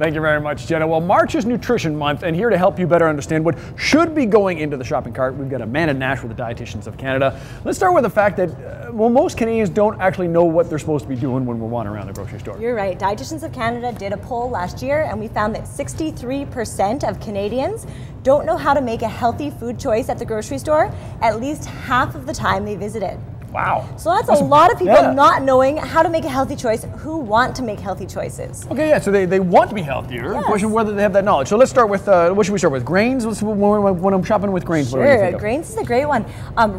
Thank you very much, Jenna. Well, March is Nutrition Month, and here to help you better understand what should be going into the shopping cart, we've got Amanda Nash with the Dietitians of Canada. Let's start with the fact that, most Canadians don't actually know what they're supposed to be doing when we're wandering around the grocery store. You're right. Dietitians of Canada did a poll last year, and we found that 63% of Canadians don't know how to make a healthy food choice at the grocery store at least half of the time they visit it. Wow. So that's a lot of people not knowing how to make a healthy choice who want to make healthy choices. Okay, yeah, so they want to be healthier. Yes. The question is whether they have that knowledge. So let's start with, what should we start with? Grains? When I'm shopping with grains, what do you think of? Grains is a great one.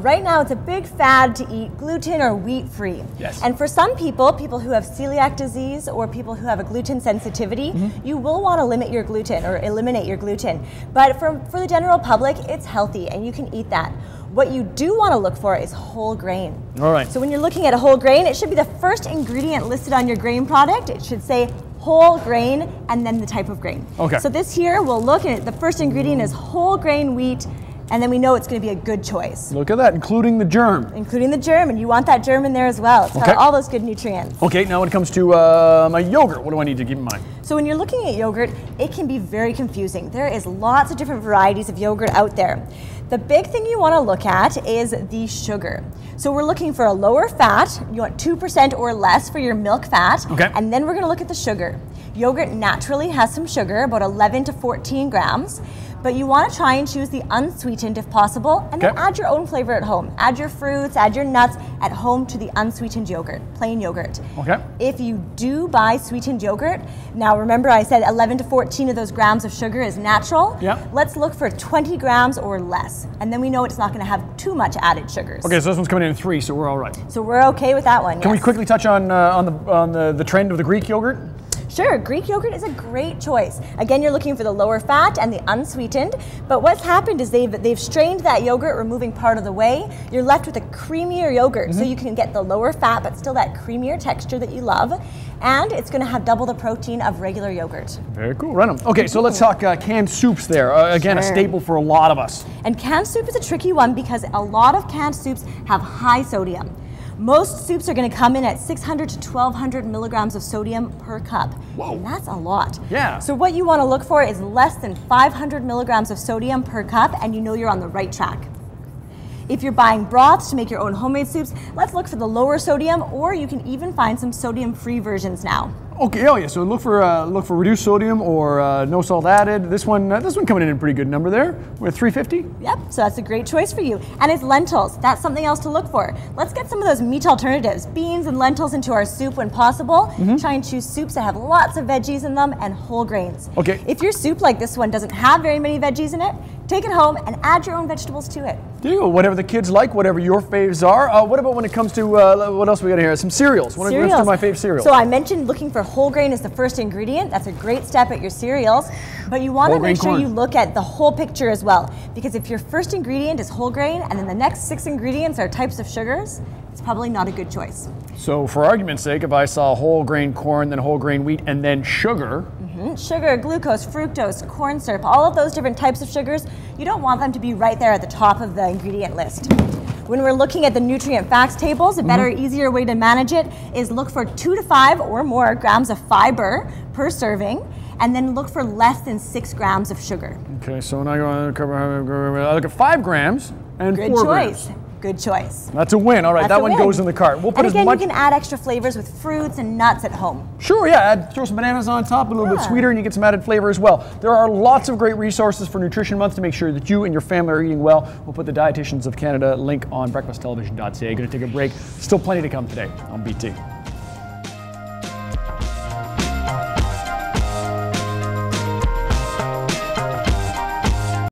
Right now it's a big fad to eat gluten or wheat-free. Yes. And for some people who have celiac disease or people who have a gluten sensitivity, you will want to limit your gluten or eliminate your gluten. But for the general public, it's healthy and you can eat that. What you do want to look for is whole grain. All right. So when you're looking at a whole grain, it should be the first ingredient listed on your grain product. It should say whole grain and then the type of grain. Okay. So this here, we'll look at it. The first ingredient is whole grain wheat, and then we know it's going to be a good choice. Look at that, including the germ. Including the germ, and you want that germ in there as well. It's got all those good nutrients. Okay, now when it comes to my yogurt, what do I need to keep in mind? So when you're looking at yogurt, it can be very confusing. There is lots of different varieties of yogurt out there. The big thing you want to look at is the sugar. So we're looking for a lower fat. You want 2% or less for your milk fat. Okay. And then we're going to look at the sugar. Yogurt naturally has some sugar, about 11 to 14 grams. But you want to try and choose the unsweetened if possible, and then add your own flavor at home. Add your fruits, add your nuts at home to the unsweetened yogurt, plain yogurt. Okay. If you do buy sweetened yogurt, now remember I said 11 to 14 of those grams of sugar is natural. Yeah. Let's look for 20 grams or less, and then we know it's not going to have too much added sugars. Okay, so this one's coming in at 3, so we're all right. So we're okay with that one. Can we quickly touch on the trend of the Greek yogurt? Sure, Greek yogurt is a great choice. Again, you're looking for the lower fat and the unsweetened, but what's happened is they've strained that yogurt, removing part of the whey. You're left with a creamier yogurt, so you can get the lower fat, but still that creamier texture that you love, and it's going to have double the protein of regular yogurt. Very cool, right on. Okay, so let's talk canned soups there. Again, a staple for a lot of us. And canned soup is a tricky one because a lot of canned soups have high sodium. Most soups are going to come in at 600 to 1200 milligrams of sodium per cup. Whoa. And that's a lot. Yeah. So what you want to look for is less than 500 milligrams of sodium per cup, and you know you're on the right track. If you're buying broths to make your own homemade soups, let's look for the lower sodium, or you can even find some sodium-free versions now. Okay, oh yeah, so look for reduced sodium or no salt added. This one coming in a pretty good number there. We're at 350. Yep, so that's a great choice for you. And it's lentils. That's something else to look for. Let's get some of those meat alternatives, beans and lentils, into our soup when possible. Try and choose soups that have lots of veggies in them and whole grains. Okay. If your soup like this one doesn't have very many veggies in it, take it home and add your own vegetables to it. There you go. Whatever the kids like, whatever your faves are. What about when it comes to, what else we got here? Some cereals. What are my fave cereals? So I mentioned looking for whole grain as the first ingredient. That's a great step at your cereals. But you want to make sure you look at the whole picture as well. Because if your first ingredient is whole grain and then the next 6 ingredients are types of sugars, it's probably not a good choice. So for argument's sake, if I saw whole grain corn, then whole grain wheat, and then sugar. Sugar, glucose, fructose, corn syrup, all of those different types of sugars, you don't want them to be right there at the top of the ingredient list. When we're looking at the nutrient facts tables, a better, easier way to manage it is look for 2 to 5 or more grams of fiber per serving, and then look for less than 6 grams of sugar. Okay, so now I look at 5 grams and 4 grams. Good choice. That's a win. All right, that one goes in the cart. We'll put and again, you can add extra flavors with fruits and nuts at home. Sure, yeah. Throw some bananas on top, a little bit sweeter, and you get some added flavor as well. There are lots of great resources for Nutrition Month to make sure that you and your family are eating well. We'll put the Dietitians of Canada link on breakfasttelevision.ca. Going to take a break. Still plenty to come today on BT.